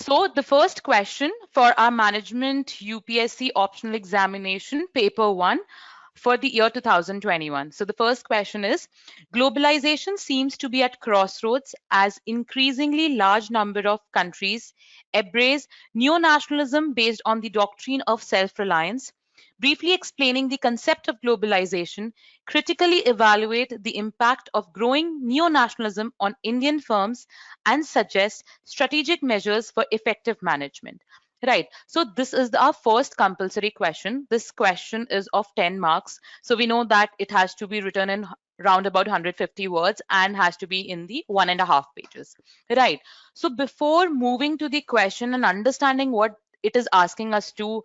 So the first question for our management UPSC optional examination, paper 1 for the year 2021. So the first question is, globalization seems to be at crossroads as increasingly large number of countries embrace neo-nationalism based on the doctrine of self-reliance. Briefly explaining the concept of globalization, critically evaluate the impact of growing neo-nationalism on Indian firms and suggest strategic measures for effective management. Right. So this is our first compulsory question. This question is of 10 marks. So we know that it has to be written in round about 150 words and has to be in the 1.5 pages. Right. So before moving to the question and understanding what it is asking us to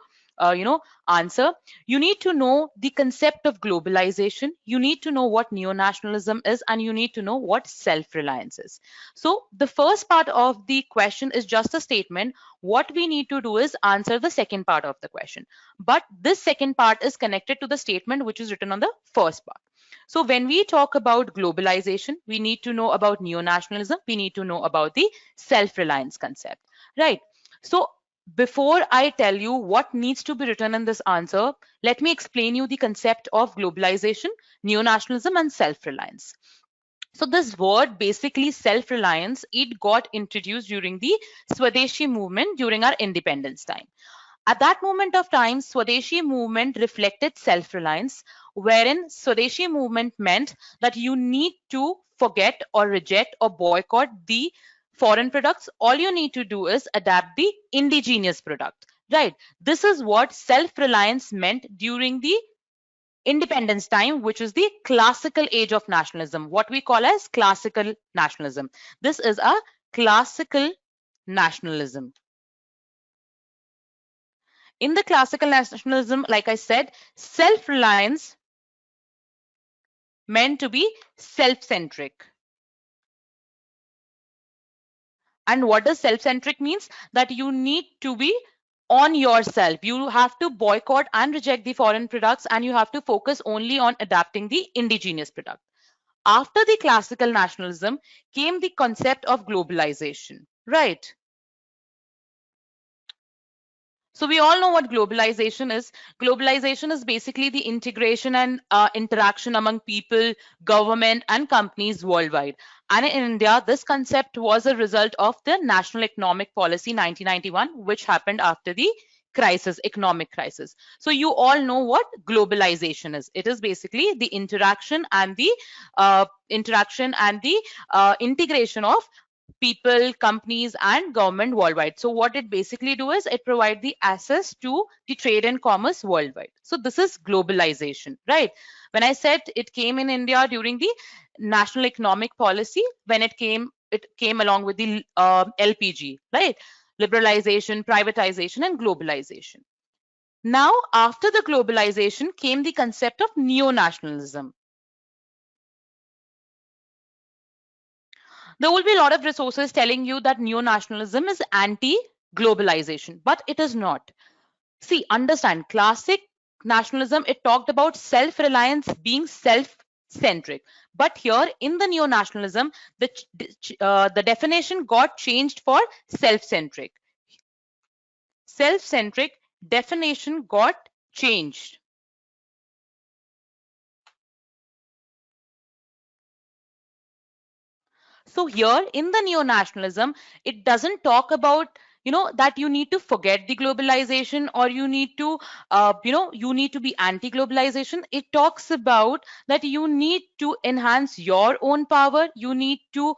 answer, you need to know the concept of globalization, you need to know what neo-nationalism is, and you need to know what self-reliance is. So the first part of the question is just a statement. What we need to do is answer the second part of the question, but this second part is connected to the statement which is written on the first part. So when we talk about globalization, we need to know about neo-nationalism, we need to know about the self-reliance concept, right? So before I tell you what needs to be written in this answer, let me explain you the concept of globalization, neo-nationalism, and self-reliance. So this word, basically self-reliance, it got introduced during the Swadeshi movement during our independence time. At that moment of time, Swadeshi movement reflected self-reliance, wherein Swadeshi movement meant that you need to forget or reject or boycott the foreign products. All you need to do is adapt the indigenous product, right? This is what self-reliance meant during the independence time, which is the classical age of nationalism, what we call as classical nationalism. This is a classical nationalism. In the classical nationalism, like I said, self-reliance meant to be self-centric. And what does self-centric means? That you need to be on yourself. You have to boycott and reject the foreign products, and you have to focus only on adapting the indigenous product. After the classical nationalism came the concept of globalization, right? So we all know what globalization is. Globalization is basically the integration and interaction among people, government, and companies worldwide. And in India, this concept was a result of the National Economic Policy 1991, which happened after the crisis, economic crisis. So you all know what globalization is. It is basically the interaction and the integration of people, companies, and government worldwide. So what it basically do is it provide the access to the trade and commerce worldwide. So this is globalization, right? When I said it came in India during the national economic policy, when it came along with the LPG, right? Liberalization, privatization, and globalization. Now, after the globalization came the concept of neo-nationalism. There will be a lot of resources telling you that neo-nationalism is anti-globalization, but it is not. See, understand, classic nationalism, it talked about self-reliance being self-centric. But here in the neo-nationalism, the definition got changed for self-centric. Self-centric definition got changed. So here in the neo-nationalism, it doesn't talk about that you need to forget the globalization or you need to you need to be anti-globalization. It talks about that you need to enhance your own power, you need to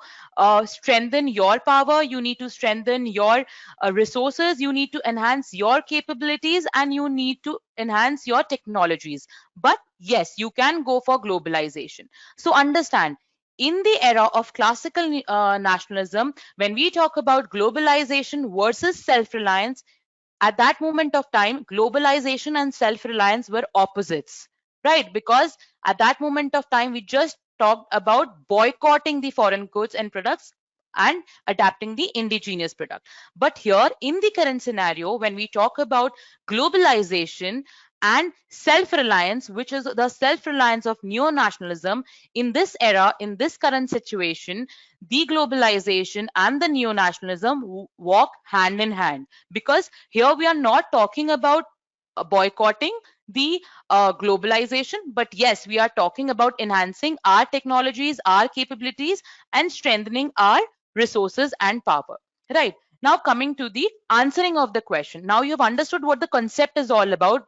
strengthen your power, you need to strengthen your resources, you need to enhance your capabilities, and you need to enhance your technologies. But yes, you can go for globalization. So understand, in the era of classical nationalism, when we talk about globalization versus self-reliance, at that moment of time, globalization and self-reliance were opposites, right? Because at that moment of time, we just talked about boycotting the foreign goods and products and adapting the indigenous product. But here in the current scenario, when we talk about globalization, and self-reliance, which is the self-reliance of neo-nationalism. In this era, in this current situation, the globalization and the neo-nationalism walk hand in hand, because here we are not talking about boycotting the globalization, but yes, we are talking about enhancing our technologies, our capabilities, and strengthening our resources and power. Right. Now, coming to the answering of the question. Now, you've understood what the concept is all about: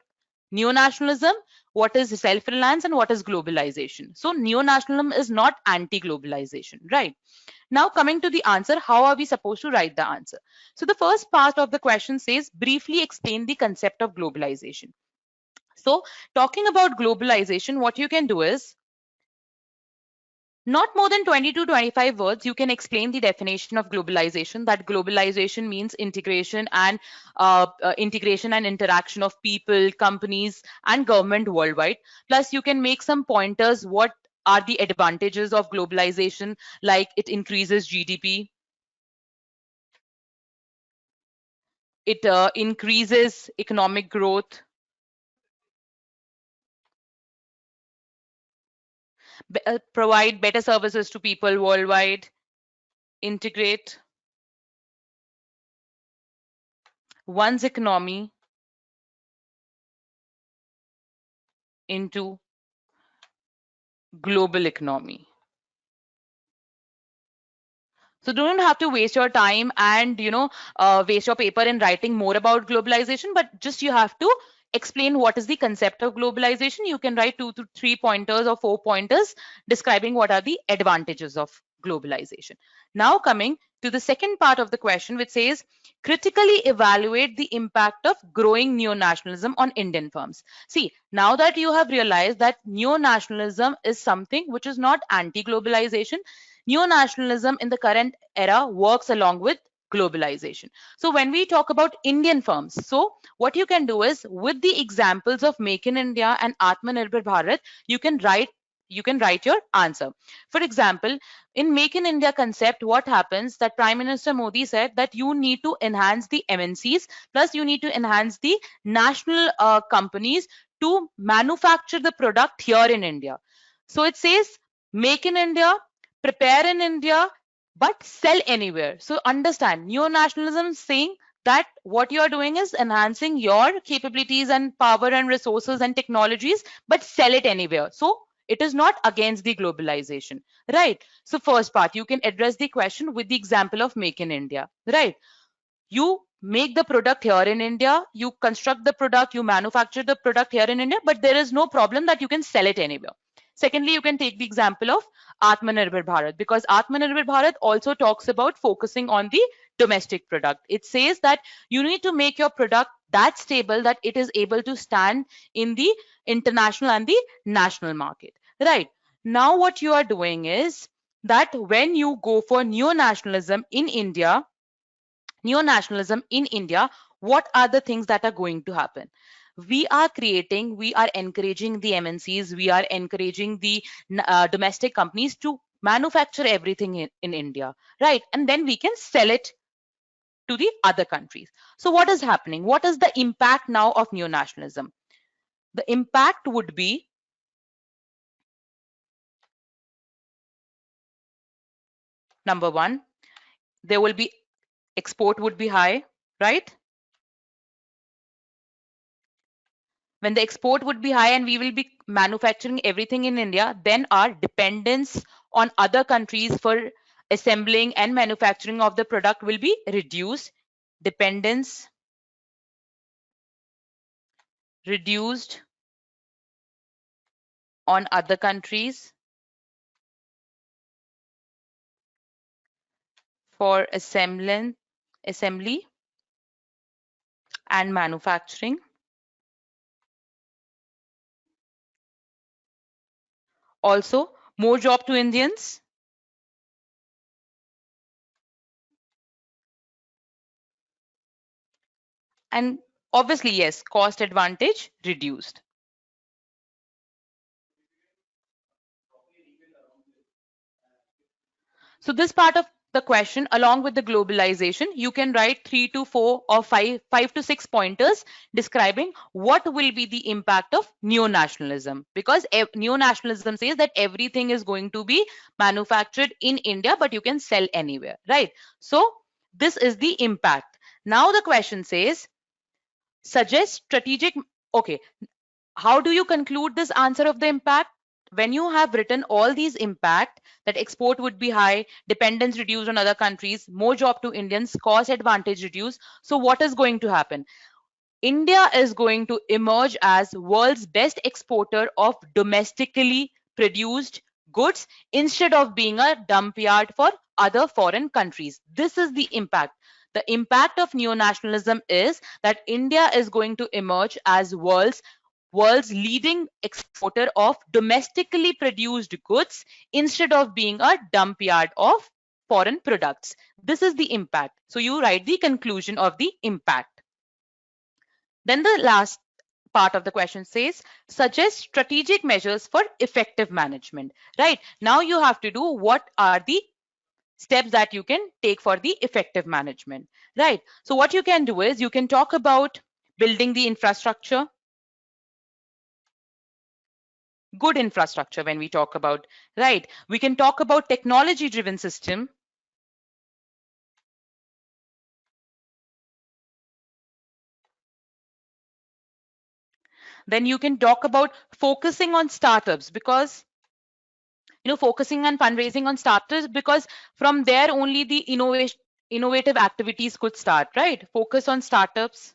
neo-nationalism, what is self-reliance, and what is globalization. So, neo-nationalism is not anti-globalization, right? Now, coming to the answer, how are we supposed to write the answer? So, the first part of the question says, briefly explain the concept of globalization. So, talking about globalization, what you can do is, not more than 20 to 25 words, you can explain the definition of globalization. That globalization means integration and interaction of people, companies, and government worldwide. Plus, you can make some pointers. What are the advantages of globalization? Like, it increases GDP, it increases economic growth, provide better services to people worldwide, integrate one's economy into global economy. So don't have to waste your time and waste your paper in writing more about globalization, but just you have to explain what is the concept of globalization. You can write 2 to 3 pointers or 4 pointers describing what are the advantages of globalization. Now coming to the second part of the question, which says critically evaluate the impact of growing neo-nationalism on Indian firms. See, now that you have realized that neo-nationalism is something which is not anti-globalization, neo-nationalism in the current era works along with globalization. So when we talk about Indian firms, so what you can do is, with the examples of Make in India and Atmanirbhar Bharat, you can write your answer. For example, in Make in India concept, what happens that Prime Minister Modi said that you need to enhance the MNCs, plus you need to enhance the national companies to manufacture the product here in India. So it says Make in India, prepare in India, but sell anywhere. So understand, neo-nationalism is saying that what you are doing is enhancing your capabilities and power and resources and technologies, but sell it anywhere. So it is not against the globalization, right? So first part, you can address the question with the example of Make in India, right? You make the product here in India, you construct the product, you manufacture the product here in India, but there is no problem that you can sell it anywhere. Secondly, you can take the example of Atmanirbhar Bharat, because Atmanirbhar Bharat also talks about focusing on the domestic product. It says that you need to make your product that stable that it is able to stand in the international and the national market. Right. Now, what you are doing is that when you go for neo-nationalism in India, what are the things that are going to happen? We are encouraging the MNCs, we are encouraging the domestic companies to manufacture everything in India, right? And then we can sell it to the other countries. So what is happening? What is the impact now of neo-nationalism? The impact would be, number one, there will be export would be high, right? When the export would be high and we will be manufacturing everything in India, then our dependence on other countries for assembling and manufacturing of the product will be reduced. Dependence reduced on other countries for assembly and manufacturing. Also, more job to Indians. And obviously, yes, cost advantage reduced. So this part of the question along with the globalization, you can write 3 to 4 or 5 to 6 pointers describing what will be the impact of neo-nationalism, because neo-nationalism says that everything is going to be manufactured in India but you can sell anywhere, right? So this is the impact. Now the question says suggest strategic. Okay, how do you conclude this answer of the impact? When you have written all these impact, that export would be high, dependence reduced on other countries, more job to Indians, cost advantage reduced. So what is going to happen? India is going to emerge as world's best exporter of domestically produced goods instead of being a dump yard for other foreign countries. This is the impact. The impact of neo-nationalism is that India is going to emerge as world's leading exporter of domestically produced goods instead of being a dump yard of foreign products. This is the impact. So you write the conclusion of the impact. Then the last part of the question says suggest strategic measures for effective management. Right now you have to do what are the steps that you can take for the effective management. Right, so what you can do is you can talk about building the infrastructure, good infrastructure. When we talk about, right, we can talk about technology driven system. Then you can talk about focusing on startups, because focusing on fundraising on startups, because from there only the innovative activities could start, right? Focus on startups.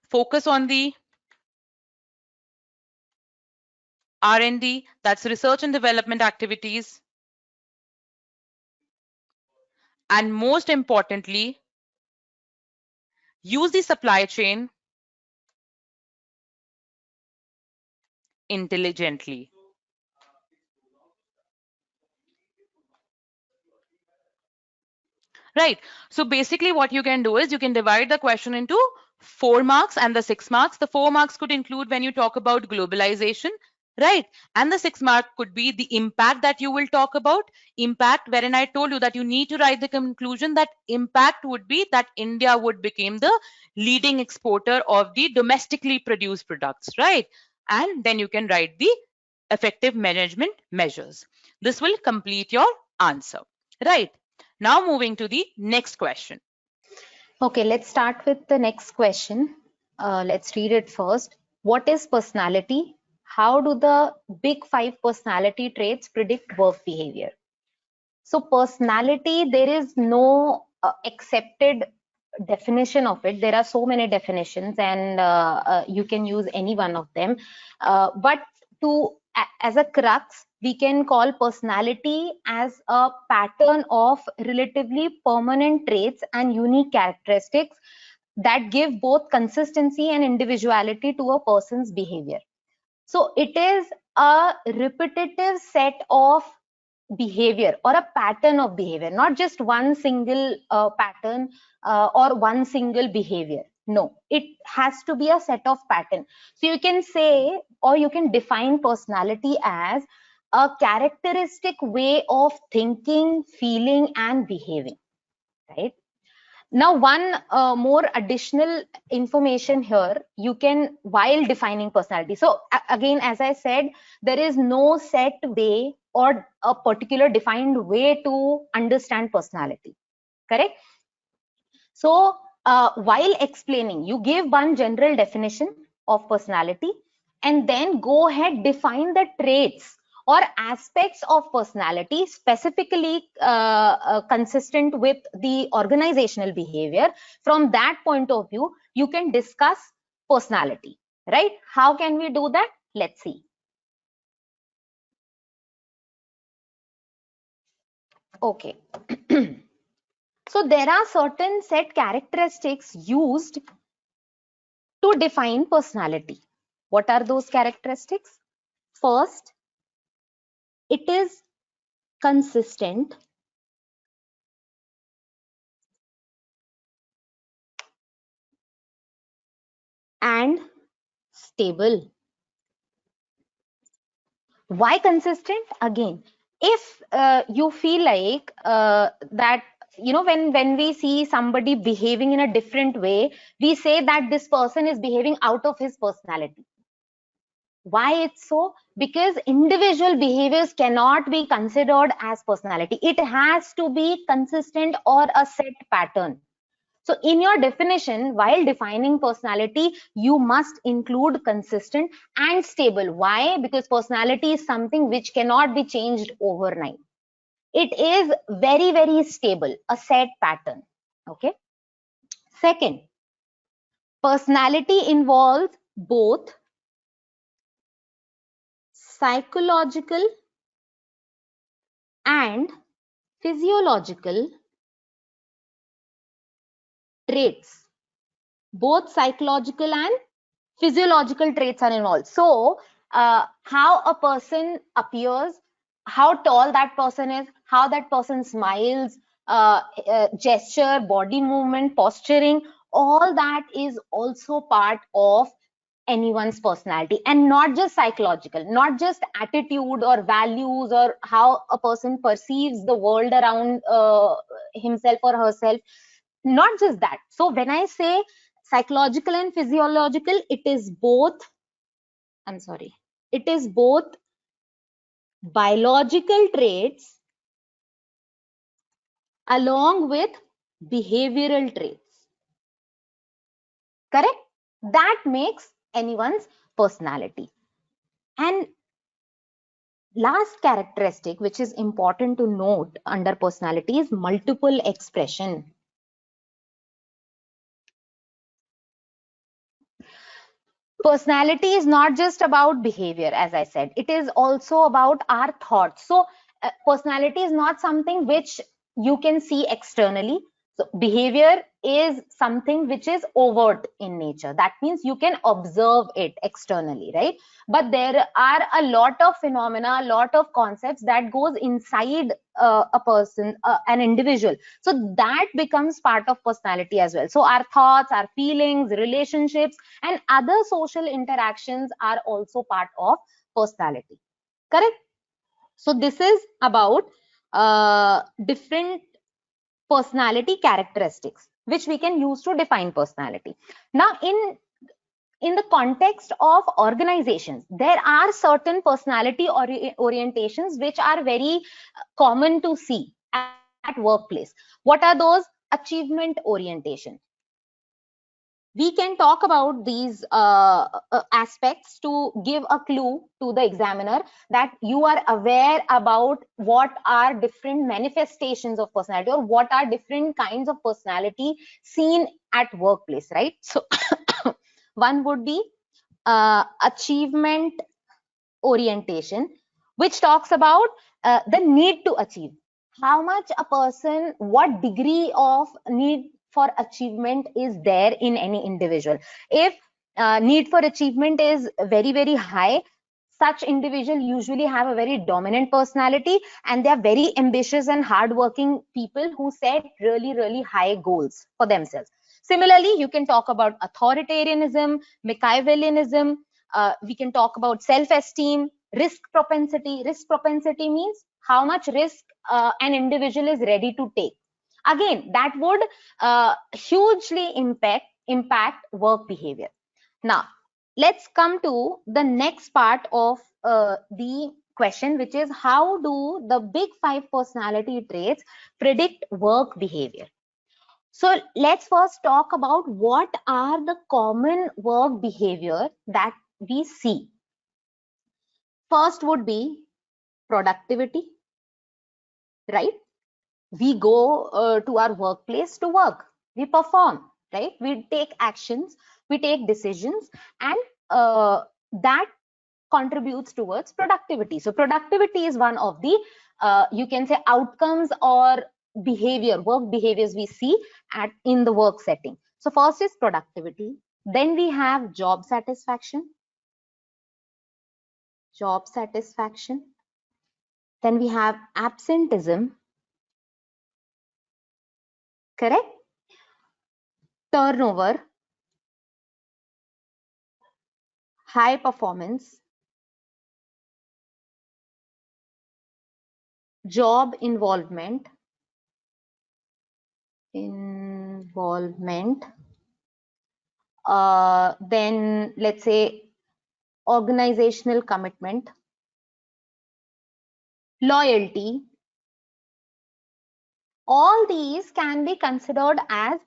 Focus on the R&D, that's research and development activities. And most importantly, use the supply chain intelligently. Right. So basically what you can do is you can divide the question into 4 marks and the 6 marks. The 4 marks could include when you talk about globalization, right? And the 6 mark could be the impact that you will talk about. Impact, wherein I told you that you need to write the conclusion that impact would be that India would become the leading exporter of the domestically produced products, right? And then you can write the effective management measures. This will complete your answer, right? Now moving to the next question. Okay, let's start with the next question. Let's read it first. What is personality? How do the big 5 personality traits predict work behavior? So personality, there is no accepted definition of it. There are so many definitions, and you can use any one of them. But as a crux, we can call personality as a pattern of relatively permanent traits and unique characteristics that give both consistency and individuality to a person's behavior. So it is a repetitive set of behavior or a pattern of behavior, not just one single pattern or one single behavior. No, it has to be a set of pattern. So you can say, or you can define personality as a characteristic way of thinking, feeling, and behaving, right? Now, one more additional information here, you can, while defining personality. So again, as I said, there is no set way or a particular defined way to understand personality, correct? So while explaining, you give one general definition of personality and then go ahead, define the traits or aspects of personality specifically consistent with the organizational behavior. From that point of view, you can discuss personality, right? How can we do that? Let's see. Okay. So there are certain set characteristics used to define personality. What are those characteristics? First, it is consistent and stable. Why consistent? Again, if you feel like that, when we see somebody behaving in a different way, we say that this person is behaving out of his personality. Why it's so? Because individual behaviors cannot be considered as personality. It has to be consistent or a set pattern. So in your definition, while defining personality, you must include consistent and stable. Why? Because personality is something which cannot be changed overnight. It is very, very stable, a set pattern. Okay. Second, personality involves both psychological and physiological traits. Both psychological and physiological traits are involved. So, how a person appears, how tall that person is, how that person smiles, gesture, body movement, posturing, all that is also part of anyone's personality, and not just psychological, not just attitude or values or how a person perceives the world around himself or herself. Not just that. So when I say psychological and physiological, it is both, I'm sorry, it is both biological traits along with behavioral traits. Correct? That makes anyone's personality. And last characteristic which is important to note under personality is multiple expression. Personality is not just about behavior, as I said, it is also about our thoughts. So personality is not something which you can see externally. So behavior is something which is overt in nature. That means you can observe it externally, right? But there are a lot of phenomena, a lot of concepts that goes inside a person, an individual. So that becomes part of personality as well. So our thoughts, our feelings, relationships, and other social interactions are also part of personality. Correct? So this is about different personality characteristics which we can use to define personality. Now in the context of organizations, there are certain personality orientations which are very common to see at workplace. What are those? Achievement orientation. We can talk about these aspects to give a clue to the examiner that you are aware about what are different manifestations of personality or what are different kinds of personality seen at workplace, right? So one would be achievement orientation, which talks about the need to achieve. How much a person, what degree of need for achievement is there in any individual. If need for achievement is very, very high, such individual usually have a very dominant personality and they are very ambitious and hardworking people who set really, really high goals for themselves. Similarly, you can talk about authoritarianism, Machiavellianism, we can talk about self-esteem, risk propensity. Risk propensity means how much risk an individual is ready to take. Again, that would hugely impact work behavior. Now, let's come to the next part of the question, which is how do the big five personality traits predict work behavior? So let's first talk about what are the common work behavior that we see. First would be productivity, right? We go to our workplace to work, we perform, right? We take actions, we take decisions, and that contributes towards productivity. So productivity is one of the you can say outcomes or behavior, work behaviors we see in the work setting. So first is productivity, then we have job satisfaction, then we have absenteeism, correct, turnover, high performance, job involvement, then let's say organizational commitment, loyalty, all these can be considered as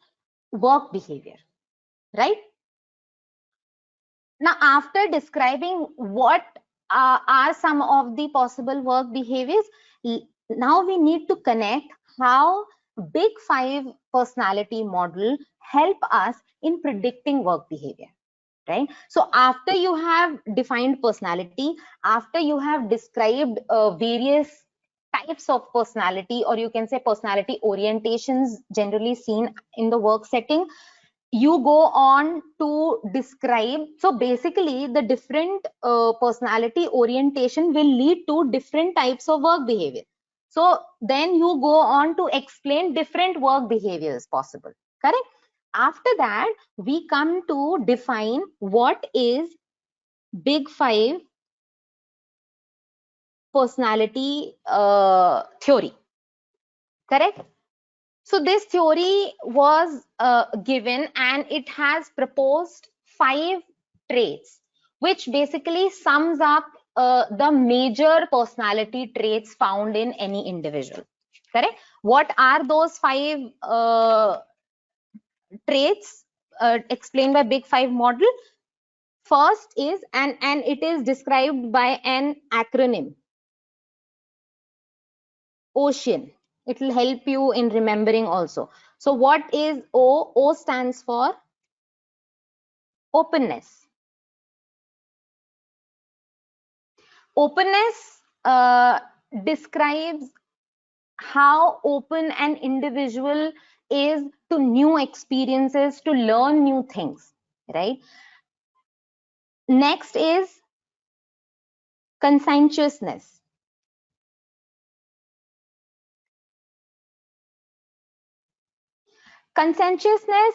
work behavior, right? Now, after describing what are some of the possible work behaviors, now we need to connect how Big Five personality model help us in predicting work behavior, right? So after you have defined personality, after you have described various types of personality, or you can say personality orientations generally seen in the work setting, you go on to describe, so basically the different personality orientation will lead to different types of work behavior. So then you go on to explain different work behaviors possible, correct? After that, we come to define what is Big Five personality theory, correct? So this theory was given, and it has proposed 5 traits, which basically sums up the major personality traits found in any individual, correct? What are those 5 traits explained by Big Five model? First is, and it is described by an acronym, OCEAN. It will help you in remembering also. So what is O? O stands for openness. Openness describes how open an individual is to new experiences, to learn new things, right? Next is conscientiousness. Conscientiousness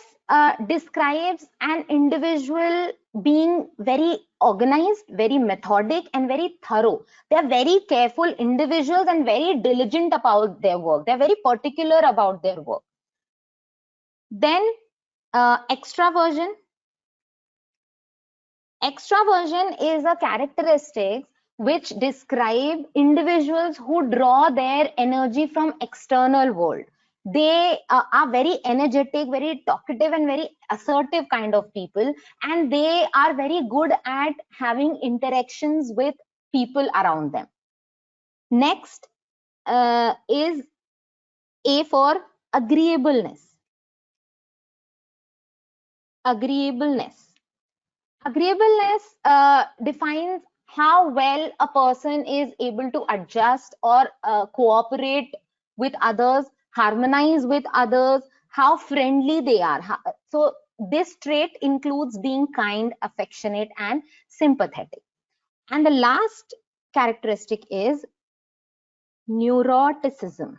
describes an individual being very organized, very methodic, and very thorough. They are very careful individuals and very diligent about their work. They are very particular about their work. Then extraversion. Extraversion is a characteristic which describe individuals who draw their energy from external world. They are very energetic, very talkative, and very assertive kind of people, and they are very good at having interactions with people around them. Next is A for agreeableness. Agreeableness. Agreeableness defines how well a person is able to adjust or cooperate with others, harmonize with others, how friendly they are. So this trait includes being kind, affectionate, and sympathetic. And the last characteristic is neuroticism.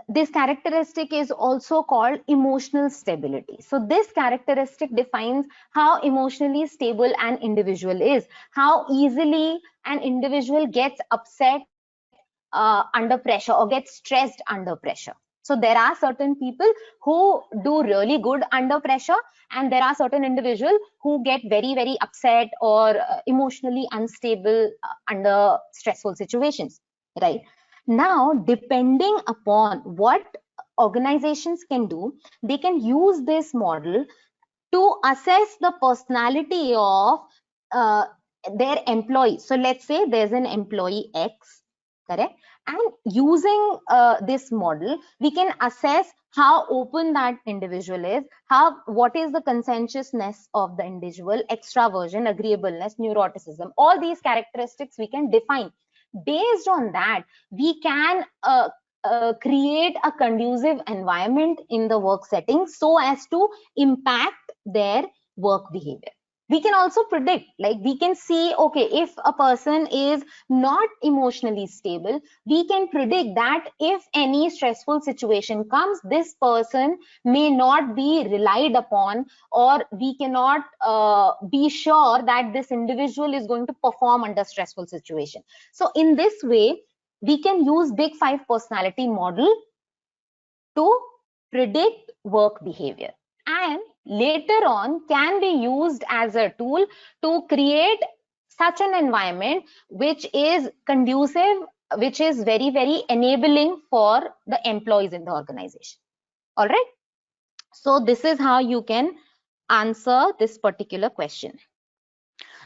This characteristic is also called emotional stability. So this characteristic defines how emotionally stable an individual is, how easily an individual gets upset under pressure or gets stressed under pressure. So there are certain people who do really good under pressure, and there are certain individuals who get very, very upset or emotionally unstable under stressful situations, right? Now, depending upon what organizations can do, they can use this model to assess the personality of their employees. So let's say there's an employee X, correct? And using this model, we can assess how open that individual is, what is the conscientiousness of the individual, extraversion, agreeableness, neuroticism. All these characteristics we can define. Based on that, we can create a conducive environment in the work setting so as to impact their work behavior. We can also predict, like we can see, okay, if a person is not emotionally stable, we can predict that if any stressful situation comes, this person may not be relied upon, or we cannot be sure that this individual is going to perform under stressful situation. So in this way, we can use big five personality model to predict work behavior, and later on can be used as a tool to create such an environment which is conducive, which is very, very enabling for the employees in the organization. All right. So this is how you can answer this particular question.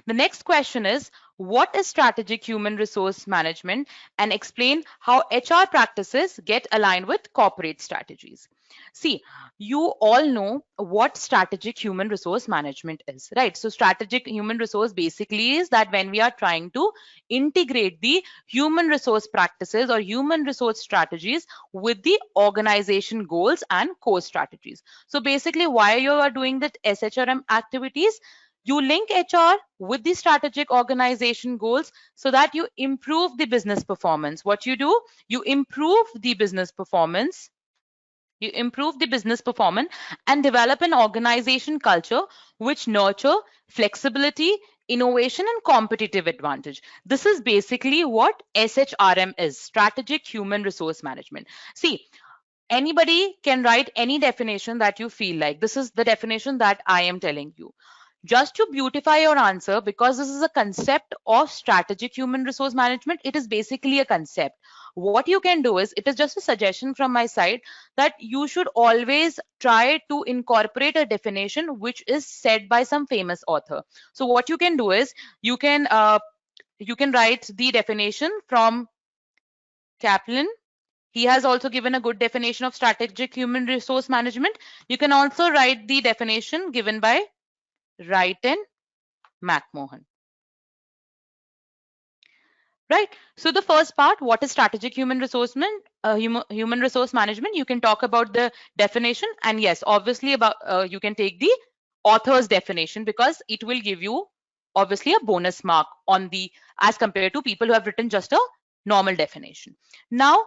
The next question is, what is strategic human resource management, and explain how HR practices get aligned with corporate strategies. See, you all know what strategic human resource management is, right? So strategic human resource basically is that when we are trying to integrate the human resource practices or human resource strategies with the organization goals and core strategies. So basically, why you are doing the SHRM activities? You link HR with the strategic organization goals so that you improve the business performance. What you do, you improve the business performance. You improve the business performance and develop an organization culture which nurture flexibility, innovation, and competitive advantage. This is basically what SHRM is, strategic human resource management. See, anybody can write any definition that you feel like. This is the definition that I am telling you. Just to beautify your answer, because this is a concept of strategic human resource management, it is basically a concept. What you can do is, it is just a suggestion from my side, that you should always try to incorporate a definition which is said by some famous author. So what you can do is, you can write the definition from Kaplan. He has also given a good definition of strategic human resource management. You can also write the definition given by Wright and McMahon. Right. So the first part, what is strategic human resource management? You can talk about the definition, and yes, obviously about you can take the author's definition, because it will give you obviously a bonus mark on the, as compared to people who have written just a normal definition. Now,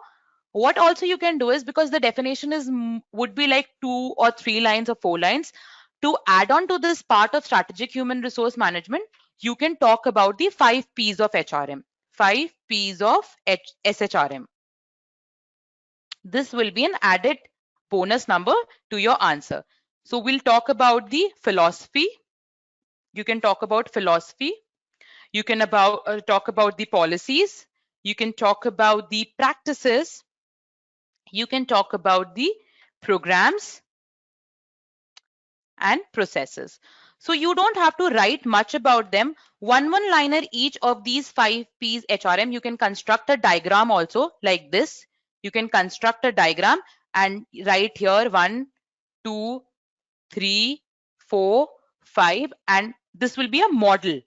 what also you can do is, because the definition is would be like 2 or 3 lines or 4 lines, to add on to this part of strategic human resource management, you can talk about the 5 P's of HRM. 5 P's of SHRM. This will be an added bonus number to your answer. So we'll talk about the philosophy. You can talk about philosophy. You can talk about the policies. You can talk about the practices. You can talk about the programs and processes. So you don't have to write much about them. One liner each of these 5 P's HRM. You can construct a diagram also like this. You can construct a diagram and write here 1, 2, 3, 4, 5, and this will be a model,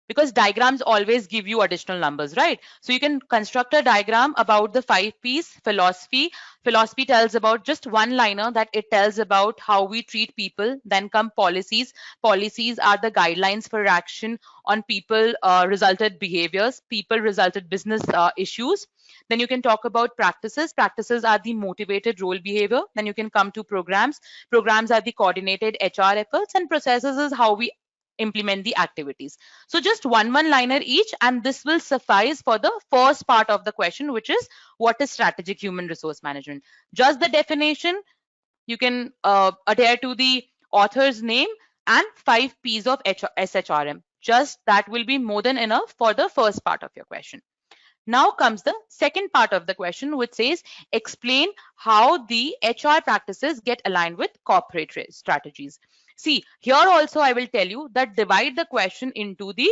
because diagrams always give you additional numbers, right? So you can construct a diagram about the 5 P's. Philosophy. Philosophy tells about just one liner, that it tells about how we treat people. Then come policies. Policies are the guidelines for action on people resulted behaviors, people resulted business issues. Then you can talk about practices. Practices are the motivated role behavior. Then you can come to programs. Programs are the coordinated HR efforts, and processes is how we implement the activities. So just one liner each, and this will suffice for the first part of the question, which is what is strategic human resource management. Just the definition, you can adhere to the author's name and 5 P's of SHRM. Just that will be more than enough for the first part of your question. Now comes the second part of the question, which says, explain how the HR practices get aligned with corporate strategies. See, here also I will tell you that divide the question into the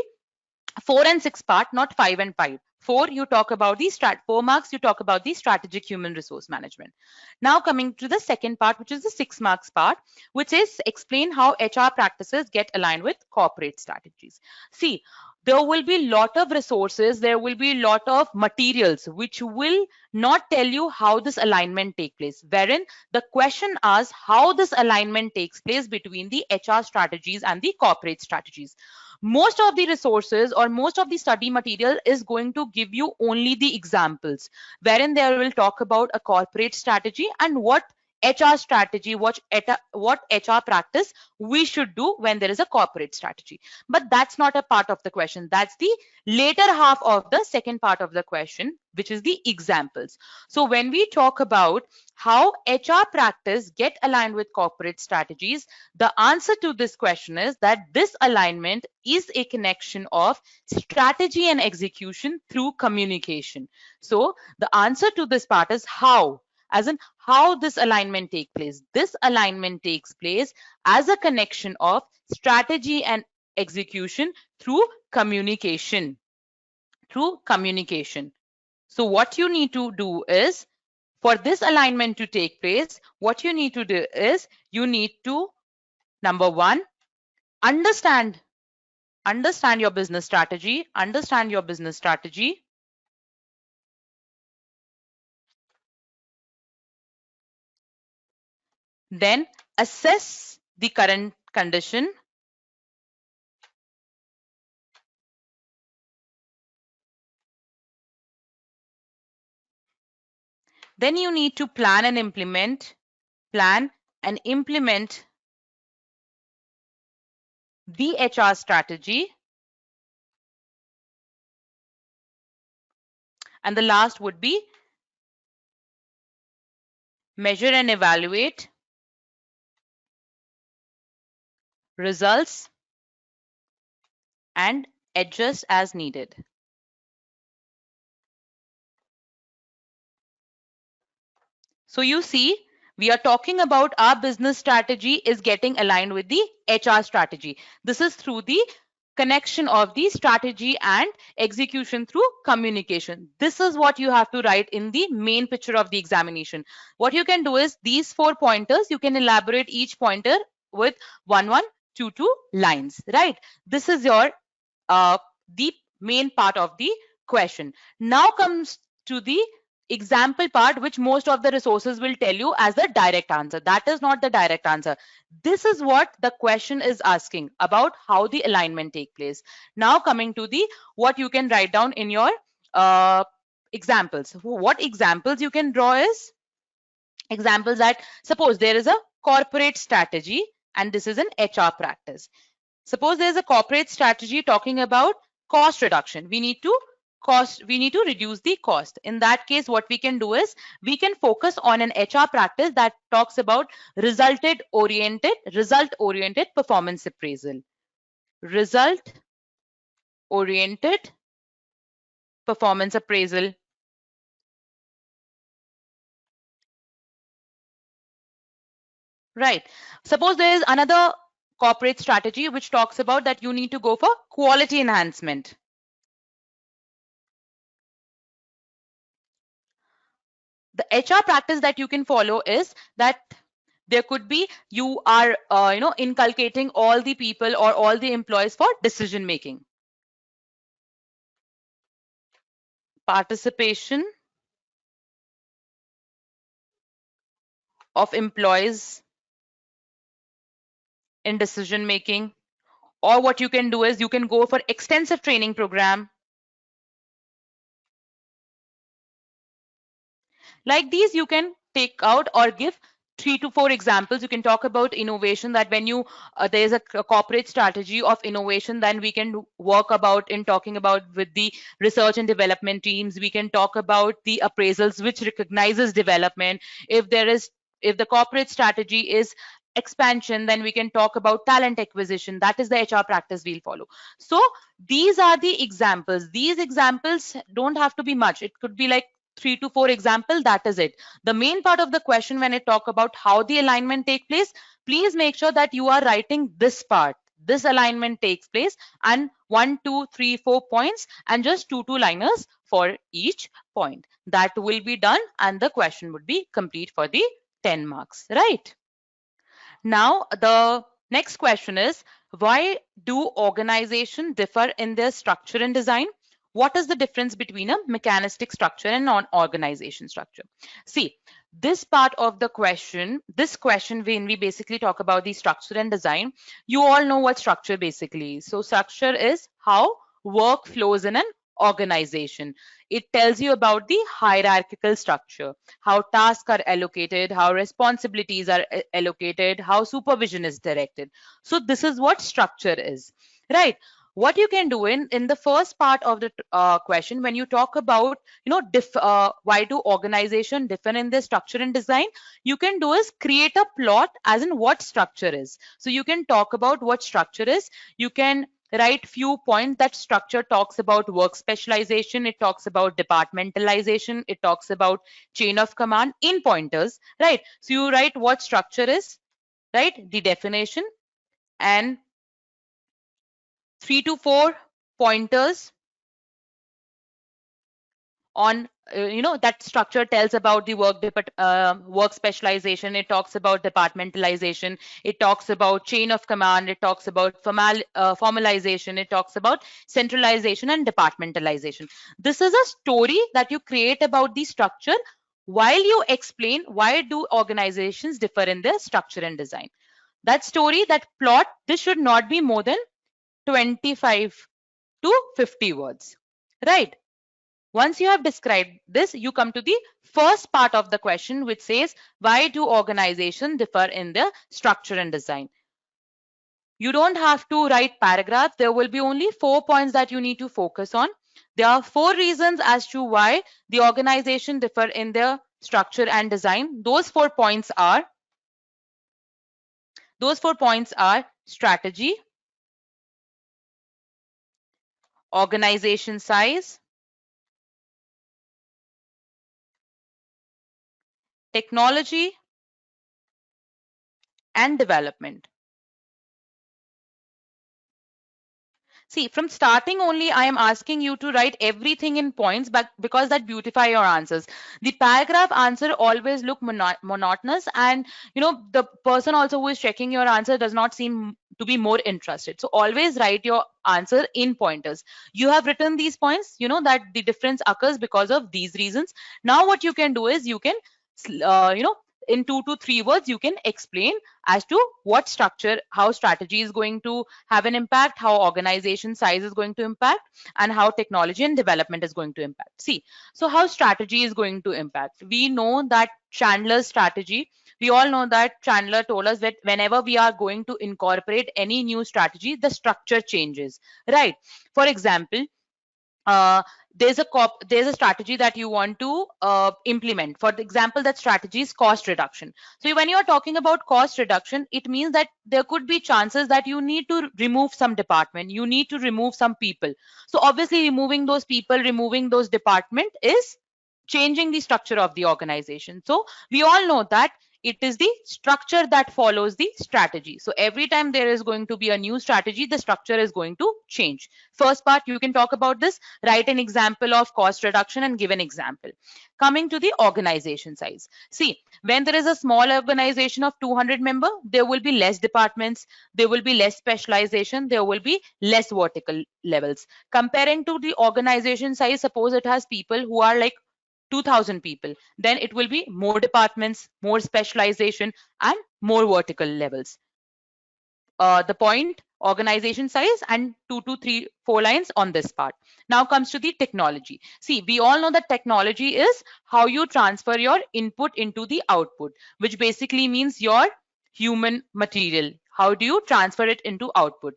4 and 6 part, not 5 and 5. 4, you talk about the 4 marks, you talk about the strategic human resource management. Now coming to the second part, which is the 6 marks part, which is explain how HR practices get aligned with corporate strategies. See, there will be a lot of resources, there will be a lot of materials which will not tell you how this alignment take place, wherein the question asks how this alignment takes place between the HR strategies and the corporate strategies. Most of the resources or most of the study material is going to give you only the examples, wherein they will talk about a corporate strategy and what HR strategy, what HR practice we should do when there is a corporate strategy. But that's not a part of the question. That's the later half of the second part of the question, which is the examples. So when we talk about how HR practice get aligned with corporate strategies, the answer to this question is that this alignment is a connection of strategy and execution through communication. So the answer to this part is how, as in how this alignment take place. This alignment takes place as a connection of strategy and execution through communication. Through communication. So what you need to do is, for this alignment to take place, what you need to do is you need to, number one, understand your business strategy, understand your business strategy. Then assess the current condition. Then you need to plan and implement the HR strategy. And the last would be measure and evaluate results and adjust as needed. So you see, we are talking about our business strategy is getting aligned with the HR strategy. This is through the connection of the strategy and execution through communication. This is what you have to write in the main picture of the examination. What you can do is these 4 pointers, you can elaborate each pointer with 2 lines, right? This is your the main part of the question. Now comes to the example part, which most of the resources will tell you as the direct answer. That is not the direct answer. This is what the question is asking about, how the alignment take place. Now coming to the what you can write down in your examples. What examples you can draw is examples that, suppose there is a corporate strategy and this is an HR practice. Suppose there's a corporate strategy talking about cost reduction. We need to reduce the cost. In that case, what we can do is we can focus on an HR practice that talks about result oriented performance appraisal. Result oriented performance appraisal. Right. Suppose there is another corporate strategy which talks about that you need to go for quality enhancement. The HR practice that you can follow is that there could be you are inculcating all the people or all the employees for decision making. Participation of employees in decision making. Or what you can do is you can go for extensive training program. Like these, you can take out or give 3 to 4 examples. You can talk about innovation, that when you there is a corporate strategy of innovation, then we can work about in talking about with the research and development teams. We can talk about the appraisals which recognizes development. If the corporate strategy is expansion, then we can talk about talent acquisition. That is the HR practice we'll follow. So these are the examples. These examples don't have to be much. It could be like 3 to 4 example. That is it. The main part of the question, when I talk about how the alignment take place, please make sure that you are writing this part. This alignment takes place, and 1, 2, 3, 4 points, and just 2 liners for each point. That will be done, and the question would be complete for the 10 marks, right? Now, the next question is, Why do organizations differ in their structure and design? What is the difference between a mechanistic structure and non-organization structure? See, this part of the question, this question when we basically talk about the structure and design, you all know what structure basically is. So structure is how work flows in an organization. It tells you about the hierarchical structure, how tasks are allocated, how responsibilities are allocated, how supervision is directed. So this is what structure is, right? What you can do in the first part of the question, when you talk about, why do organization differ in their structure and design, you can do is create a plot as in what structure is. So you can talk about what structure is. You can write few points that structure talks about work specialization, it talks about departmentalization, it talks about chain of command in pointers, right? So you write what structure is, right, the definition, and 3 to 4 pointers on that structure tells about the work specialization, it talks about departmentalization, it talks about chain of command, it talks about formalization, it talks about centralization and departmentalization. This is a story that you create about the structure while you explain why do organizations differ in their structure and design. That story, that plot, this should not be more than 25 to 50 words, right? Once you have described this, you come to the first part of the question, which says, why do organizations differ in their structure and design? You don't have to write paragraphs. There will be only 4 points that you need to focus on. There are 4 reasons as to why the organization differ in their structure and design. Those four points are strategy, organization size, technology, and development. See, from starting only, I am asking you to write everything in points, but because that beautify your answers. The paragraph answer always look monotonous, and the person also who is checking your answer does not seem to be more interested. So always write your answer in pointers. You have written these points, you know that the difference occurs because of these reasons. Now what you can do is you can, in 2 to 3 words, you can explain as to what structure, how strategy is going to have an impact, how organization size is going to impact, and how technology and development is going to impact. See, so how strategy is going to impact. We know that Chandler's strategy, we all know that Chandler told us that whenever we are going to incorporate any new strategy, the structure changes, right? For example, uh, there's a strategy that you want to implement. For the example, that strategy is cost reduction. So when you are talking about cost reduction, it means that there could be chances that you need to remove some department, you need to remove some people. So obviously removing those people, removing those department is changing the structure of the organization. So we all know that it is the structure that follows the strategy. So every time there is going to be a new strategy, the structure is going to change. First part, you can talk about this, write an example of cost reduction and give an example. Coming to the organization size. See, when there is a small organization of 200 members, there will be less departments, there will be less specialization, there will be less vertical levels. Comparing to the organization size, suppose it has people who are like 2000 people, then it will be more departments, more specialization, and more vertical levels. The point, organization size, and 2 to 3 4 lines on this part. Now comes to the technology. See, we all know that technology is how you transfer your input into the output, which basically means your human material. How do you transfer it into output?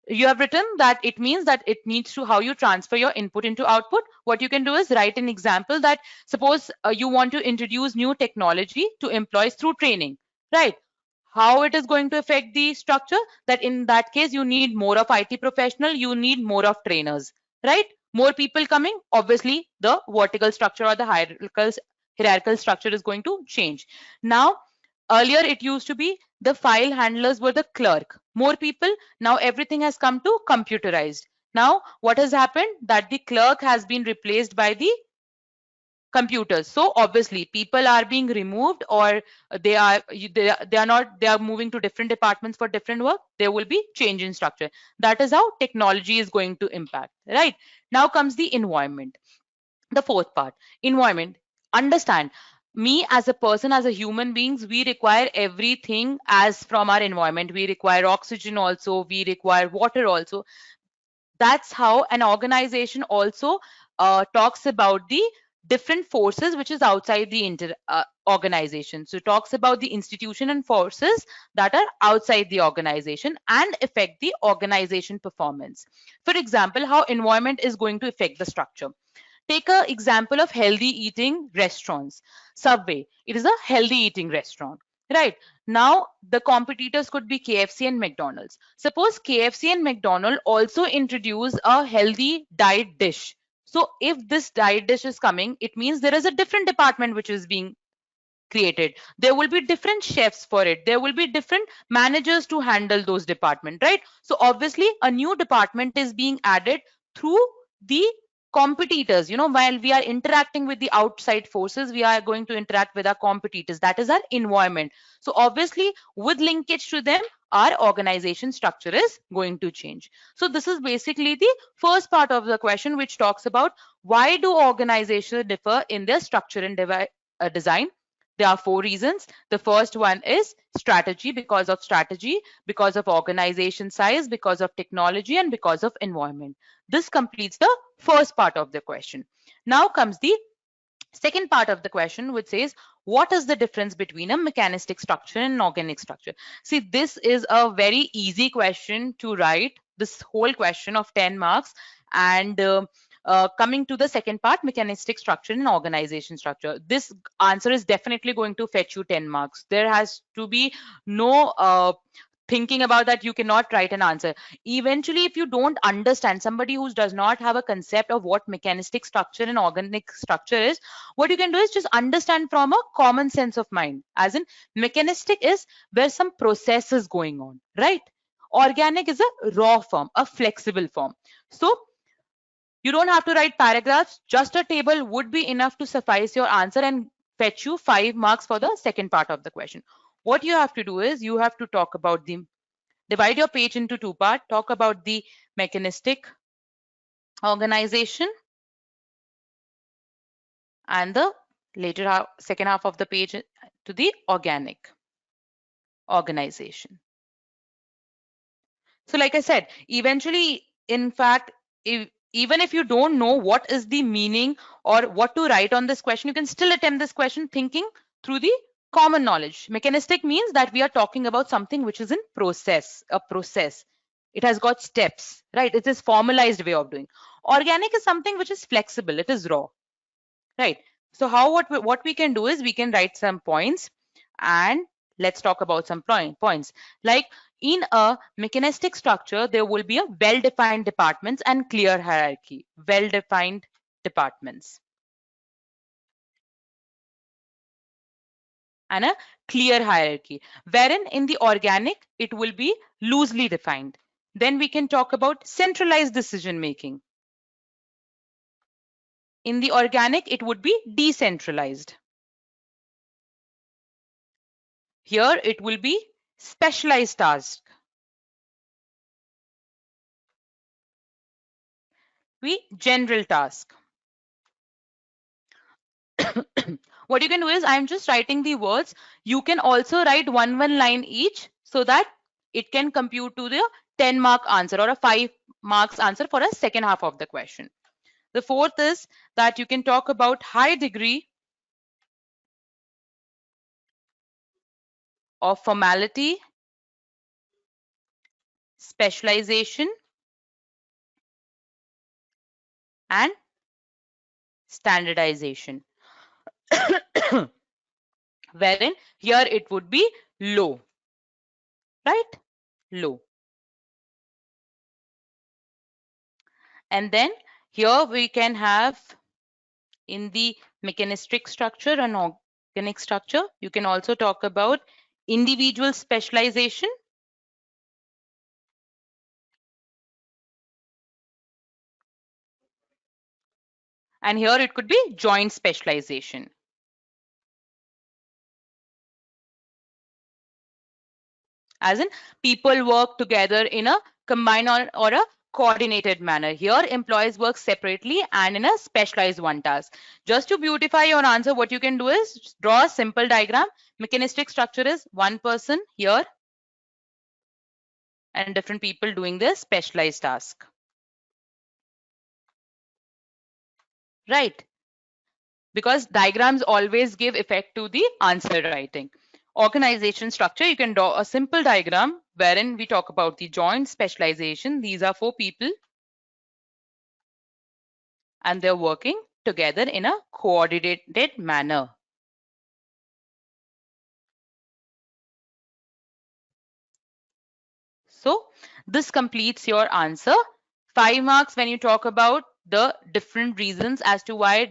You have written that it means that it needs to how you transfer your input into output. What you can do is write an example that suppose you want to introduce new technology to employees through training, right? How it is going to affect the structure, that in that case you need more of IT professional, you need more of trainers, right? More people coming, obviously the vertical structure or the hierarchical structure is going to change. Now, earlier it used to be the file handlers were the clerk. More people, now everything has come to computerized. Now what has happened, that the clerk has been replaced by the computers. So obviously people are being removed, or they are moving to different departments for different work. There will be change in structure. That is how technology is going to impact. Right, now comes the environment, the fourth part. Environment. Understand, me as a person, as a human beings, we require everything as from our environment. We require oxygen also, we require water also. That's how an organization also talks about the different forces which is outside the organization. So it talks about the institution and forces that are outside the organization and affect the organization performance. For example, how environment is going to affect the structure. Take an example of healthy eating restaurants. Subway, it is a healthy eating restaurant. Right. Now, the competitors could be KFC and McDonald's. Suppose KFC and McDonald's also introduce a healthy diet dish. So, if this diet dish is coming, it means there is a different department which is being created. There will be different chefs for it. There will be different managers to handle those departments, right? So obviously a new department is being added through the competitors. While we are interacting with the outside forces, we are going to interact with our competitors. That is our environment. So obviously with linkage to them, our organization structure is going to change. So this is basically the first part of the question, which talks about why do organizations differ in their structure and design. There are four reasons. The first one is strategy, because of organization size, because of technology, and because of environment. This completes the first part of the question. Now comes the second part of the question, which says, what is the difference between a mechanistic structure and an organic structure? See, this is a very easy question to write, this whole question of 10 marks. And coming to the second part, mechanistic structure and organization structure, this answer is definitely going to fetch you 10 marks. There has to be no thinking about that. You cannot write an answer. Eventually, if you don't understand, somebody who does not have a concept of what mechanistic structure and organic structure is, what you can do is just understand from a common sense of mind. As in, mechanistic is where some process is going on, right? Organic is a raw form, a flexible form. So you don't have to write paragraphs. Just a table would be enough to suffice your answer and fetch you 5 marks for the second part of the question. What you have to do is you have to talk about the, divide your page into two parts, talk about the mechanistic organization, and the later half, second half of the page to the organic organization. So like I said, eventually, in fact, even if you don't know what is the meaning or what to write on this question, you can still attempt this question thinking through the common knowledge. Mechanistic means that we are talking about something which is in process, a process. It has got steps, right? It is formalized way of doing. Organic is something which is flexible. It is raw, right? So what we can do is we can write some points, and let's talk about some points. Like, in a mechanistic structure, there will be a well-defined departments and clear hierarchy. Well-defined departments and a clear hierarchy. Wherein in the organic, it will be loosely defined. Then we can talk about centralized decision making. In the organic, it would be decentralized. Here, it will be specialized task. We general task. What you can do is, I'm just writing the words. You can also write one line each so that it can compute to the 10-mark answer or a 5 marks answer for a second half of the question. The fourth is that you can talk about high degree of formality, specialization, and standardization. Wherein here it would be low, right? Low. And then here we can have, in the mechanistic structure and organic structure, you can also talk about individual specialization And here it could be joint specialization. As in, people work together in a combined or a coordinated manner. Here, employees work separately and in a specialized one task. Just to beautify your answer, what you can do is draw a simple diagram. Mechanistic structure is one person here and different people doing this specialized task. Right? Because diagrams always give effect to the answer writing. Organization structure, you can draw a simple diagram wherein we talk about the joint specialization. These are four people and they're working together in a coordinated manner. So this completes your answer. 5 marks when you talk about the different reasons as to why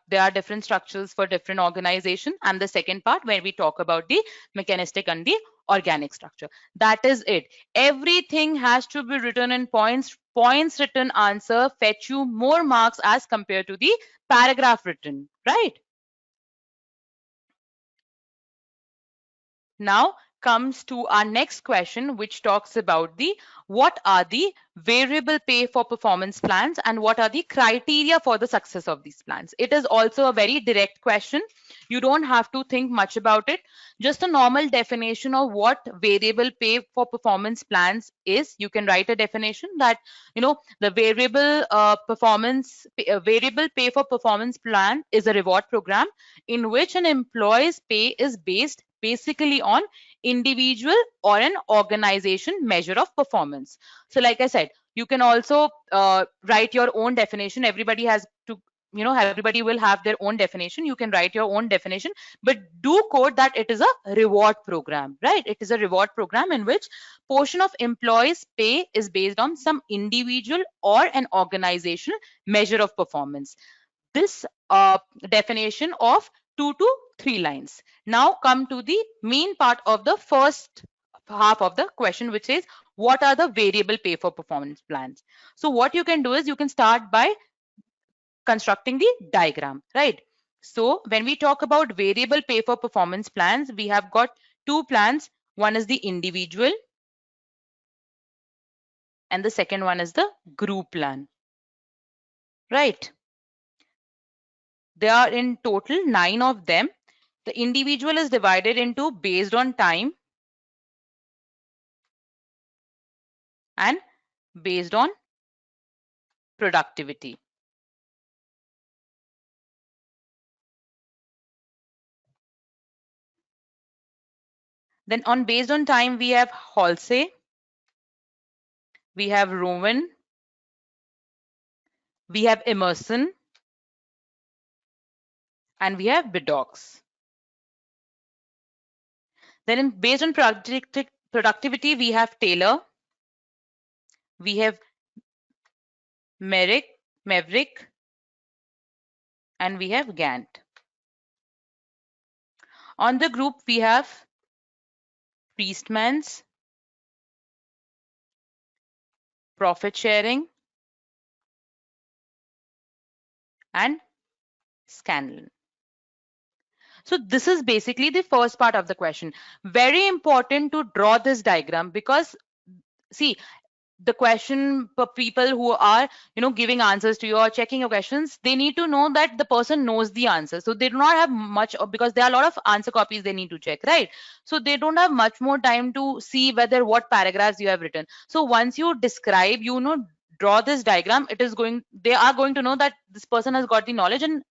there are different structures for different organization, and the second part where we talk about the mechanistic and the organic structure. That is it. Everything has to be written in points. Points written answer fetch you more marks as compared to the paragraph written, right? Now comes to our next question, which talks about the what are the variable pay for performance plans and what are the criteria for the success of these plans. It is also a very direct question. You don't have to think much about it. Just a normal definition of what variable pay for performance plans is. You can write a definition that the variable pay for performance plan is a reward program in which an employee's pay is based basically on individual or an organization measure of performance. So like I said, you can also write your own definition. Everybody has to, everybody will have their own definition. You can write your own definition, but do quote that it is a reward program, right? It is a reward program in which portion of employees pay is based on some individual or an organizational measure of performance. This definition of 2 to 3 lines. Now come to the main part of the first half of the question, which is what are the variable pay for performance plans. So what you can do is you can start by constructing the diagram, right? So when we talk about variable pay for performance plans, we have got two plans. One is the individual and the second one is the group plan, right? There are in total 9 of them. The individual is divided into based on time and based on productivity. Then on based on time, we have Halsey, we have Rowan, we have Emerson, and we have Biddox. Then based on productivity, we have Taylor, we have Maverick, and we have Gantt. On the group, we have Priestman's, profit sharing, and Scanlon. So this is basically the first part of the question. Very important to draw this diagram because see, the question for people who are giving answers to you or checking your questions, they need to know that the person knows the answer. So they do not have much, because there are a lot of answer copies they need to check, right? So they don't have much more time to see whether what paragraphs you have written. So once you describe, draw this diagram, they are going to know that this person has got the knowledge and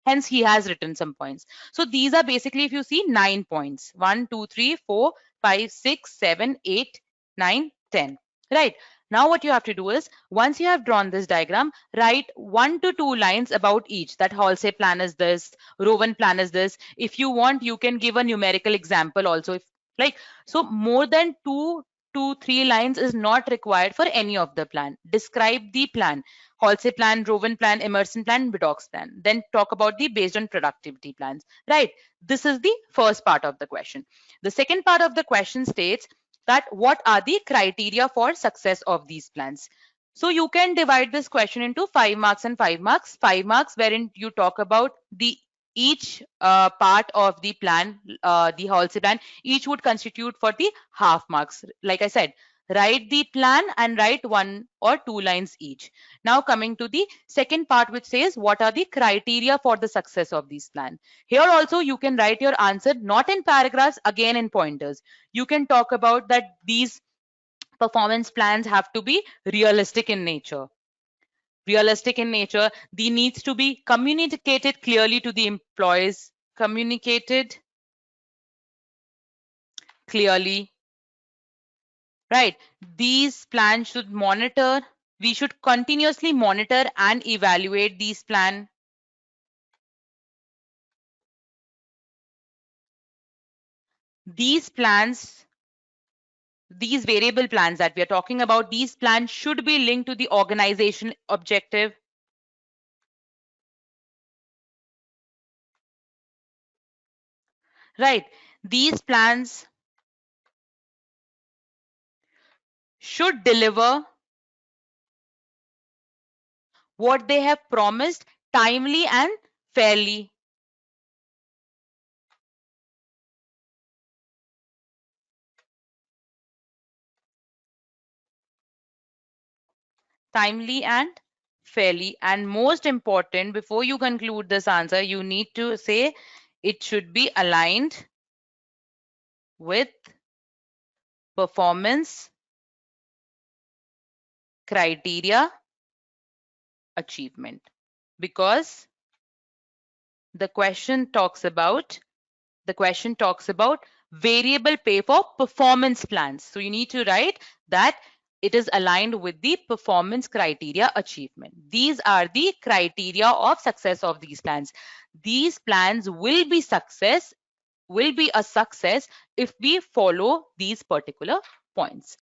hence he has written some points. So these are basically, if you see, 9 points: 1 2 3 4 5 6 7 8 9 10. Right. Now what you have to do is, once you have drawn this diagram, write 1 to 2 lines about each. That Halsey plan is this, Rowan plan is this. If you want, you can give a numerical example also. If like, so more than 2 to 3 lines is not required for any of the plan. Describe the plan: Halsey plan, Rowan plan, Emerson plan, Biddox plan. Then talk about the based on productivity plans. Right. This is the first part of the question. The second part of the question states that what are the criteria for success of these plans. So you can divide this question into 5 marks and 5 marks. 5 marks wherein you talk about the each part of the plan, the Halsey plan, each would constitute for the half marks. Like I said, write the plan and write 1 or 2 lines each. Now coming to the second part, which says what are the criteria for the success of this plan. Here also you can write your answer not in paragraphs, again in pointers. You can talk about that these performance plans have to be realistic in nature. Realistic in nature, they needs to be communicated clearly to the employees, communicated clearly, right? These plans should monitor, we should continuously monitor and evaluate these plans. These plans, these variable plans that we are talking about, these plans should be linked to the organization objective. Right. These plans should deliver what they have promised timely and fairly. Timely and fairly. And most important, before you conclude this answer, you need to say it should be aligned with performance criteria achievement. Because the question talks about variable pay for performance plans. So you need to write that it is aligned with the performance criteria achievement. These are the criteria of success of these plans. These plans will be a success if we follow these particular points.